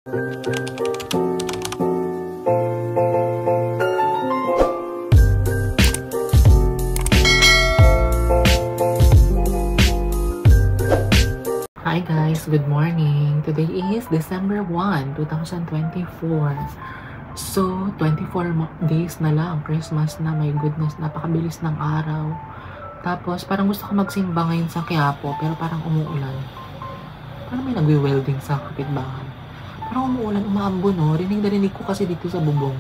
Hi guys, good morning. Today is December 1, 2024. So, 24 days na lang, Christmas na, my goodness, napakabilis ng araw. Tapos, parang gusto ko magsimba ngayon sa Quiapo, pero parang umuulan. Parang may nagwi-welding sa kapitbahay. Parang umuulan, umaambon, no? Rinig na rinig ko kasi dito sa bubong.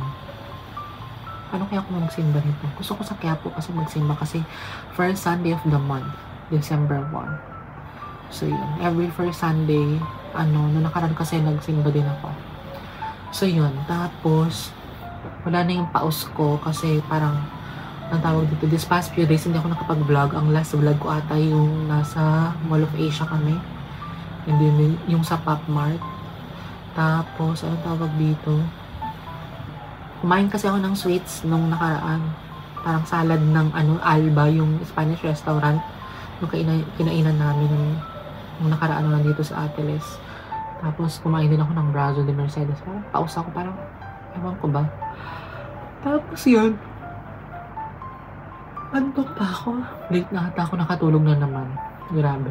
Paano kaya ako magsimba nito? Gusto ko sa Quiapo kasi magsimba kasi first Sunday of the month, December 1. So, yun. Every first Sunday, nung nakaraan kasi nagsimba din ako. So, yun. Tapos, wala na yung paus ko kasi parang, ang tawag dito, this past few days, hindi ako nakapag-vlog. Ang last vlog ko ata yung nasa Mall of Asia kami. Hindi, yung sa Pop Mart. Tapos, ano tawag dito? Kumain kasi ako ng sweets nung nakaraan. Parang salad ng, Alba, yung Spanish restaurant. Yung kinainan namin nung nakaraan lang dito sa Ateles. Tapos, kumain din ako ng Brazo de Mercedes. Parang pausa ko, parang, ewan ko ba. Tapos yun, antok pa ako. Late na ata ako nakatulog na naman. Grabe.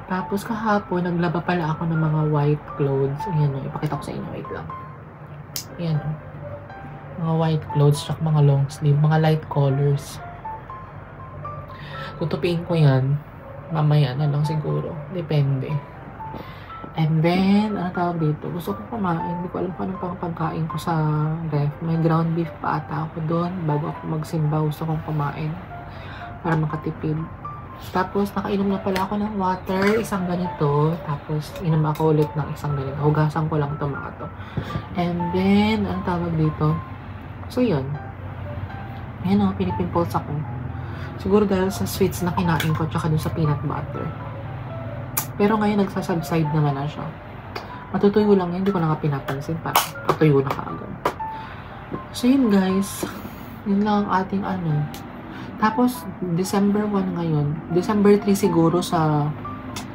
Tapos kahapon, naglaba pala ako ng mga white clothes. Ayan o, ipakita ko sa inyo. Wait lang. Ayan o. Mga white clothes, tsaka mga long sleeve, mga light colors. Tutupiin ko yan. Mamaya na lang siguro. Depende. And then, ano tawag dito? Gusto ko kumain. Hindi ko alam kung anong pagkain ko sa ref. May ground beef pa ata ako doon. Bago ako magsimba, gusto kong kumain. Para makatipid. Tapos, nakainom na pala ako ng water. Isang ganito. Tapos, inom ako ulit ng isang ganito. Hugasan ko lang ito mga to. And then, ano tawag dito? So, yun. Ayan o, pinipimples ako. Siguro dahil sa sweets na kinain ko tsaka dun sa peanut butter. Pero ngayon nagsasubside naman na siya. Matutuyo lang yan. Hindi ko na nga pinapansin. Parang patuyo na kaagad. So yun guys. Yun lang ang ating Tapos December 1 ngayon. December 3 siguro sa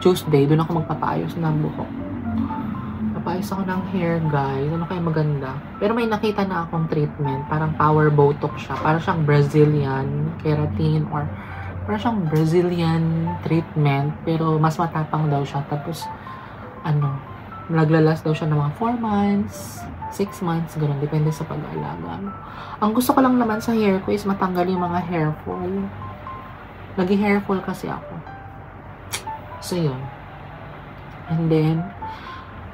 Tuesday. Doon ako magpapayos ng buhok. Papayos ako ng hair guys. Ano kaya maganda? Pero may nakita na akong treatment. Parang power botox siya. Parang siyang Brazilian keratin or parang siyang Brazilian treatment. Pero mas matapang daw siya. Tapos, naglalas daw siya ng mga 4 months, 6 months, gano'n. Depende sa pag-aalaga mo. Ang gusto ko lang naman sa hair ko is matanggal yung mga hair fall. Nag-hair fall kasi ako. So, yun. And then,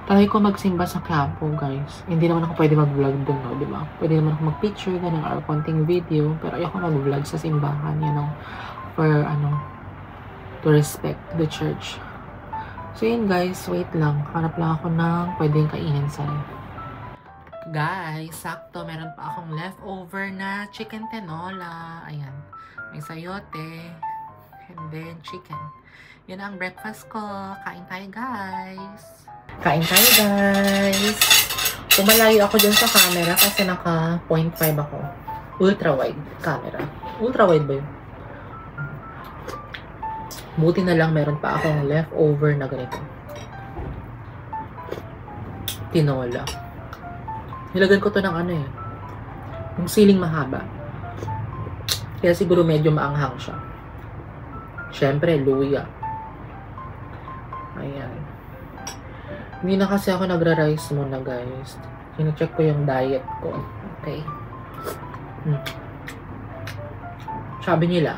try ko magsimba sa Quiapo, guys. Hindi naman ako pwede mag-vlog doon, no? Diba? Pwede naman ako mag-picture, ganun, or konting video. Pero ayoko mag-vlog sa simbahan, for, to respect the church. So, yun, guys. Wait lang. Hanap lang ako ng pwedeng kainin sa guys, sakto. Meron pa akong leftover na chicken tinola. Ayan. May sayote. And then, chicken. Yun ang breakfast ko. Kain tayo, guys. Kain tayo, guys. Pumalayo ako dyan sa camera kasi naka 0.5 ako. Ultra-wide camera. Ultra-wide ba yun? Buti na lang meron pa akong leftover na ganito. Tinola. Nilagyan ko to ng yung siling mahaba. Kaya siguro medyo maanghang siya. Siyempre, luya. Ayan. Hindi na kasi ako nagra-rice muna, guys. Sine-check ko yung diet ko. Okay. Sabi nila,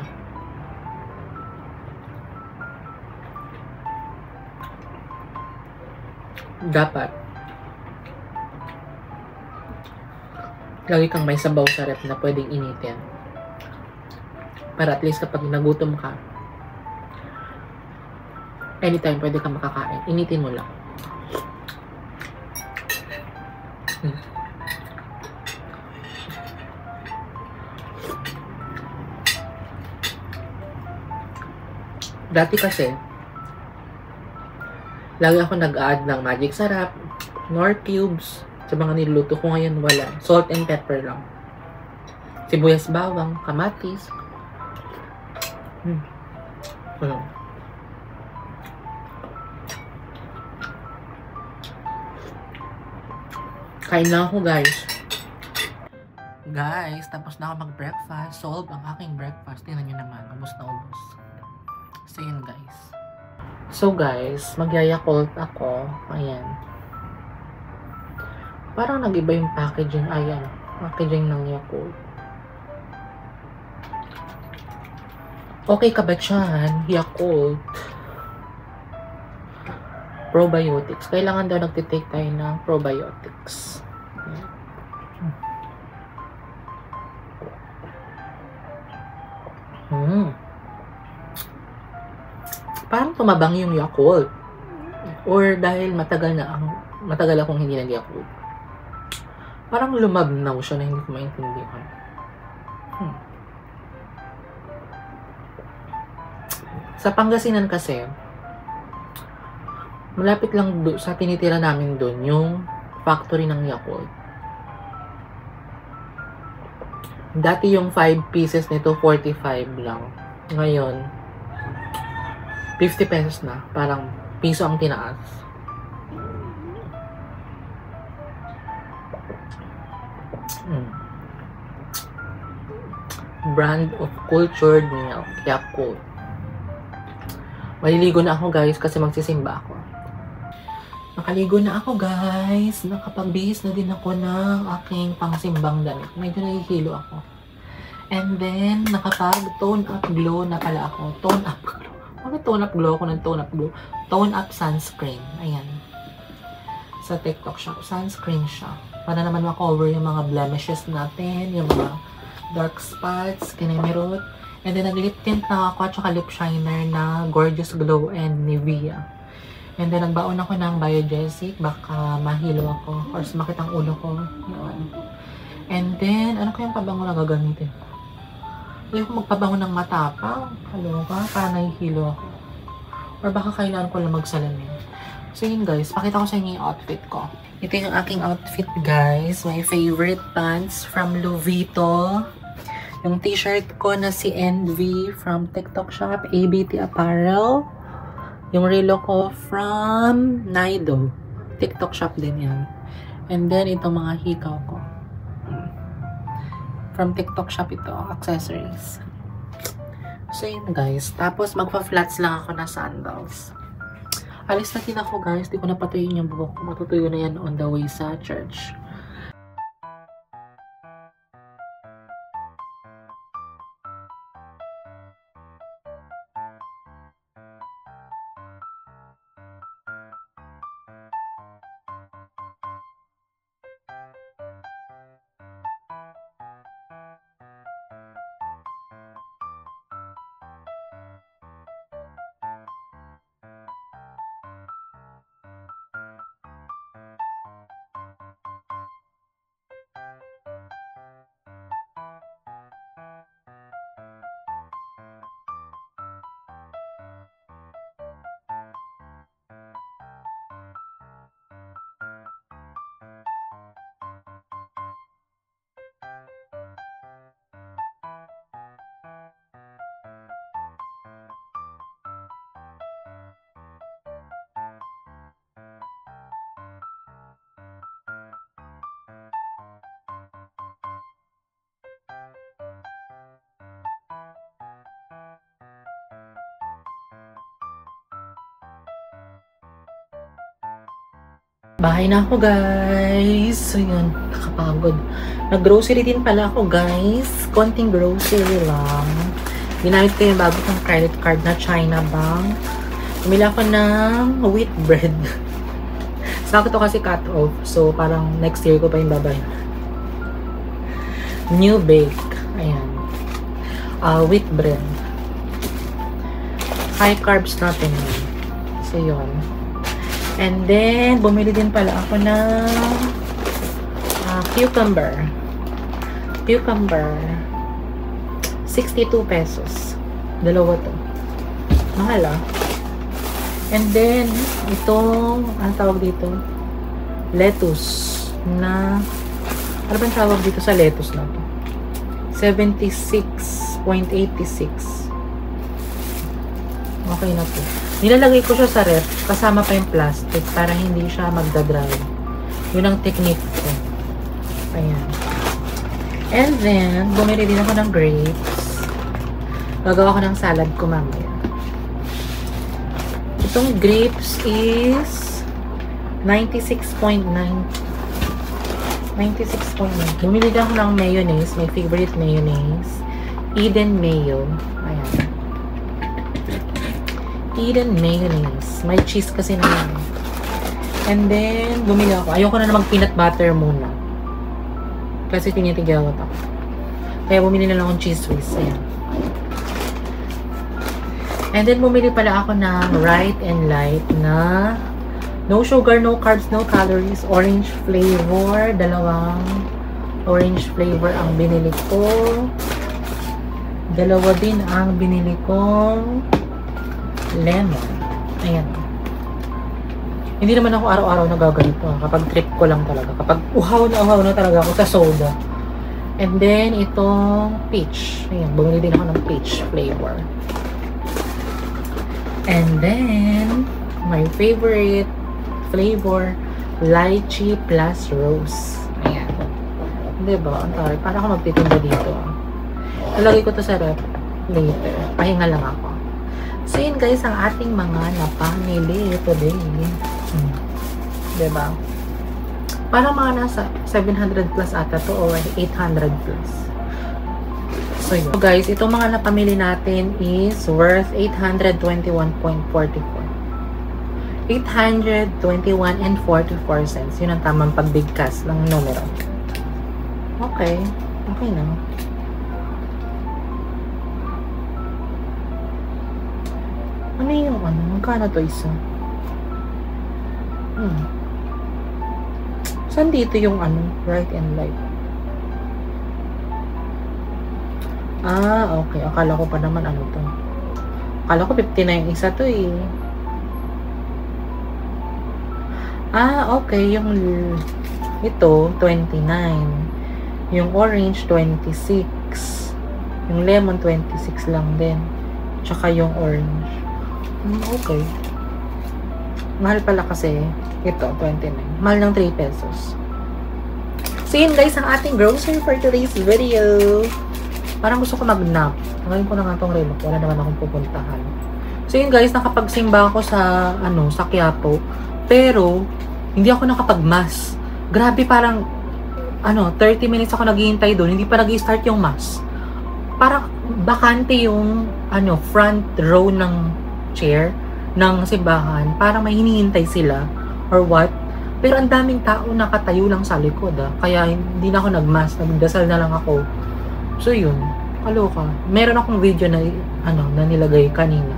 dapat lagi kang may sabaw sa rep na pwedeng initin. Para at least kapag nagutom ka, anytime pwede kang makakain. Initin mo lang. Dati kasi, lagi ako nag-add ng magic sarap, nor cubes, sa mga niluluto ko. Ngayon wala. Salt and pepper lang. Sibuyas, bawang, kamatis. Kain lang ako, guys. Guys, tapos na ako mag-breakfast. Solve ang aking breakfast. Tingnan nyo naman. Ubus na ubus. So, yun, guys. So, guys, mag-Yakult ako. Ayan. Parang nag-iba yung packaging. Ayan. Packaging ng Yakult. Okay ka ba dyan? Yakult. Probiotics. Kailangan daw nagtitake tayo ng probiotics. Parang tumabang yung Yakult. Or dahil matagal akong hindi nag-Yakult. Parang lumabnaw siya na hindi ko maintindihan. Sa Pangasinan kasi, malapit lang sa tinitira namin doon yung factory ng Yakult. Dati yung 5 pieces nito, 45 lang. Ngayon, 50 pesos na. Parang piso ang tinaas. Brand of cultured milk, Yakult. Maliligo na ako, guys, kasi magsisimba ako. Nakaligo na ako, guys. Nakapagbihis na din ako ng aking pangsimbang damit. Medyo nahihilo ako. And then, nakapag-tone up glow na pala ako. Tone up glow. Bakit tone up glow ako ng tone up glow? Tone up sunscreen. Ayan. Sa TikTok shop. Sunscreen siya. Para naman makover yung mga blemishes natin. Yung mga dark spots. Kinemerot. And then, nag-lip tint na ako at saka lip shiner na Gorgeous Glow and Nivea. And then, nagbaon ako ng Biogesic. Baka mahilo ako. Or sumakit ang ulo ko. Yun. And then, ano kayang pabango na gagamitin? Hindi ko magpabango ng matapang. Halo ka? Para nahihilo ako. Or baka kailangan ko lang magsalamin. So, yun guys. Pakita ko sa inyo yung outfit ko. Ito yung aking outfit, guys. My favorite pants from Lovito. Yung t-shirt ko na si Envy from TikTok shop, ABT Apparel. Yung relo ko from Nido. TikTok shop din yan. And then, itong mga hikaw ko. From TikTok shop ito, accessories. So, yun guys. Tapos, magpa-flats lang ako na sandals. Alis na din ako, guys. Di ko napatuyin yung buhok ko. Matutuyo na yan on the way sa church. Bahay na ako, guys. So, yun. Nakapagod. Nag-grocery din pala ako, guys. Konting grocery lang. Ginamit ko yung bago kong credit card na China Bank. Pumila ako ng wheat bread. Saka to kasi cut off. So, parang next year ko pa yung babay. New bake. Ayan. Wheat bread. High carbs natin yun. So, yun. And then, bumili din pala ako ng cucumber. Cucumber. 62 pesos. Dalawa to. Mahal ah. And then, itong, ang tawag dito? Lettuce. Na, ano bang tawag dito sa lettuce na to? 76.86. Okay na po. Nilalagay ko siya sa ref, kasama pa yung plastic para hindi siya magdadry. Yun ang technique ko. Ayan. And then, bumili din ako ng grapes. Gagawa ko ng salad ko mamaya. Itong grapes is 96.9. 96.9. Bumili din ako ng mayonnaise. My favorite mayonnaise. Eden Mayo. Ayan. Eden mayonnaise. May cheese kasi naman. And then, bumili ako. Ayoko na mag-peanut butter muna. Kasi tinitigawat ako. Kaya bumili na lang akong cheese whiz. Ayan. And then, bumili pala ako ng Right and Light na no sugar, no carbs, no calories. Orange flavor. Dalawang orange flavor ang binili ko. Dalawa din ang binili kong lemon. Ayan. Hindi naman ako araw-araw nagaganito. Kapag trip ko lang talaga. Kapag uhaw na talaga ako sa soda. And then, itong peach. Ayan. Bumili din ako ng peach flavor. And then, my favorite flavor, lychee plus rose. Ayan. Diba? Ang taray. Para ako magtitinda dito. Nalagay ko to sa rep later. Pahinga lang ako. So, yun guys, ang ating mga napamili today. Diba? Parang mga nasa 700 plus ata to or 800 plus. So, yun. So, guys, itong mga napamili natin is worth 821.44. 821 and 44 cents. Yun ang tamang pagbigkas ng numero. Okay. Okay na. Ano yung ano? Magkano to isa? Saan dito yung ano? Right and Light. Ah, okay. Akala ko pa naman ano to. Akala ko 50 na yung isa to eh. Ah, okay. Yung ito, 29. Yung orange, 26. Yung lemon, 26 lang din. Tsaka yung orange. Okay. Mahal pala kasi ito, 29. Mahal ng 3 pesos. So yun guys, ang ating grocery for today's video. Parang gusto ko mag-nap. Ngayon ko na nga itong relo. Wala naman akong pupuntahan. So yun guys, nakapagsimba ako sa, sa Quiapo. Pero, hindi ako nakapag-mass. Grabe, parang, 30 minutes ako naghihintay doon. Hindi pa nag-start yung mass. Parang, bakante yung, front row ng chair ng simbahan. Parang may hinihintay sila or what. Pero ang daming tao nakatayo lang sa likod Kaya hindi na ako nagmask. Nagdasal na lang ako. So yun. Kaloka. Meron akong video na na nilagay kanina.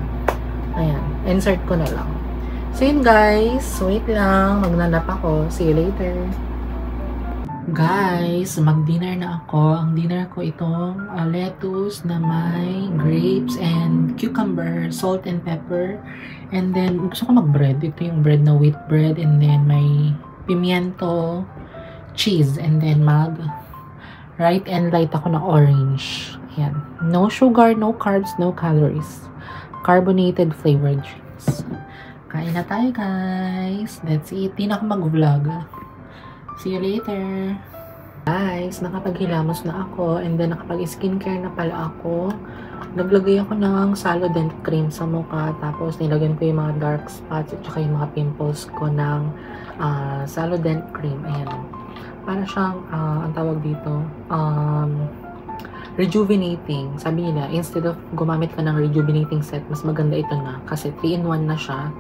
Ayan. Insert ko na lang. So yun guys. Wait lang. Magnanap ako. See you later. Guys, mag-dinner na ako. Ang dinner ko itong lettuce na may grapes and cucumber, salt and pepper. And then, gusto ko mag-bread. Ito yung bread na wheat bread. And then, may pimiento, cheese. And then, Right and Light ako na orange. Ayan. No sugar, no carbs, no calories. Carbonated flavored drinks. Kain na tayo, guys. That's it. Di na ako mag-vlog. See you later. Guys, nakapaghilamos na ako and then nakapag-skincare na pala ako. Naglagay ako ng Salodent cream sa mukha tapos nilagyan ko yung mga dark spots at saka yung mga pimples ko ng Salodent cream. Ayan. Para siyang, ang tawag dito, rejuvenating. Sabi nila, instead of gumamit ka ng rejuvenating set, mas maganda ito na kasi 3-in-1 na siya.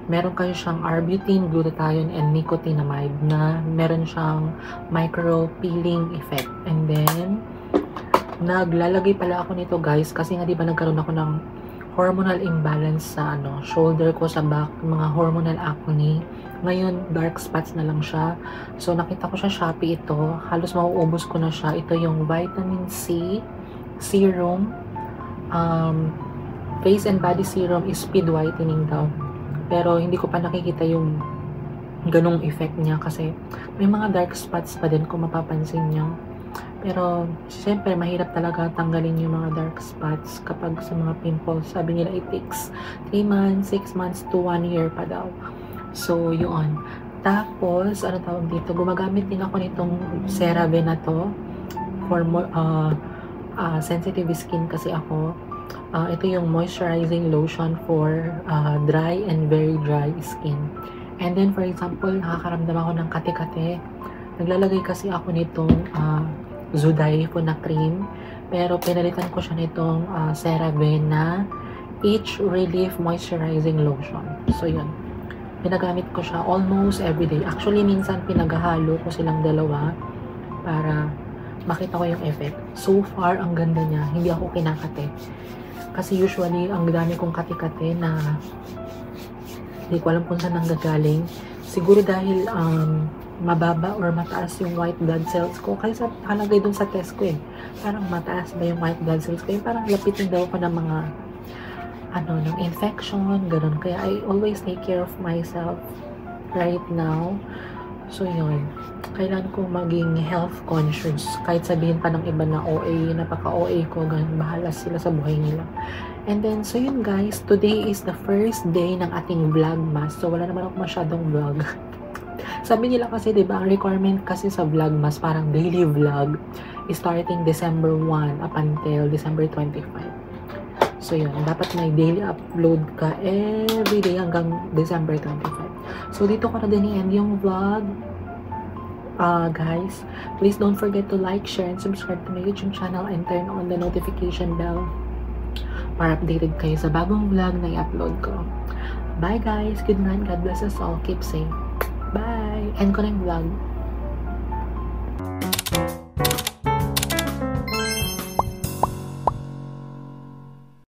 Meron kayo siyang arbutin, glutathione, and nicotinamide na meron siyang micro-peeling effect. And then, naglalagay pala ako nito guys kasi nga diba nagkaroon ako ng hormonal imbalance sa shoulder ko, sa back, mga hormonal acne. Ngayon, dark spots na lang siya. So, nakita ko sa Shopee ito. Halos mauubos ko na siya. Ito yung vitamin C serum. Face and body serum is speed whitening daw. Pero hindi ko pa nakikita yung ganong effect niya kasi may mga dark spots pa din kung mapapansin niyo. Pero siyempre mahirap talaga tanggalin yung mga dark spots kapag sa mga pimples. Sabi nila it takes 3 months, 6 months to 1 year pa daw. So yun. Tapos, ano tawag dito, gumagamit din ako nitong CeraVe na to for more, sensitive skin kasi ako. Ito yung moisturizing lotion for dry and very dry skin. And then, for example, nakakaramdam ako ng kate-kate. Naglalagay kasi ako nitong Zudaifu na cream. Pero pinalitan ko siya nitong CeraVe na Age Relief Moisturizing Lotion. So, yun. Pinagamit ko siya almost everyday. Actually, minsan pinaghahalo ko silang dalawa para makita ko yung effect. So far, ang ganda niya. Hindi ako kinakate. Kasi usually, ang dami kong kate-kate na hindi ko alam kung saan nanggagaling. Siguro dahil mababa or mataas yung white blood cells ko. Kasi nakalagay dun sa test ko eh. Parang mataas ba yung white blood cells ko. Parang lapitin daw ko ng mga ng infection, ganun. Kaya I always take care of myself right now. So, yun. Kailangan ko maging health conscious. Kahit sabihin pa ng iba na OA, napaka-OA ko, ganun. Bahala sila sa buhay nila. And then, so yun guys, today is the first day ng ating vlogmas. So, wala naman ako masyadong vlog. Sabi nila kasi, diba, ang requirement kasi sa vlogmas, parang daily vlog, is starting December 1 up until December 25. So, yun. Dapat may daily upload ka every day hanggang December 25. So, dito ko na din i-end yung vlog. Guys, please don't forget to like, share, and subscribe to my YouTube channel and turn on the notification bell para updated kayo sa bagong vlog na i-upload ko. Bye, guys. Good night. God bless us all. Keep safe. Bye. End ko na yung vlog.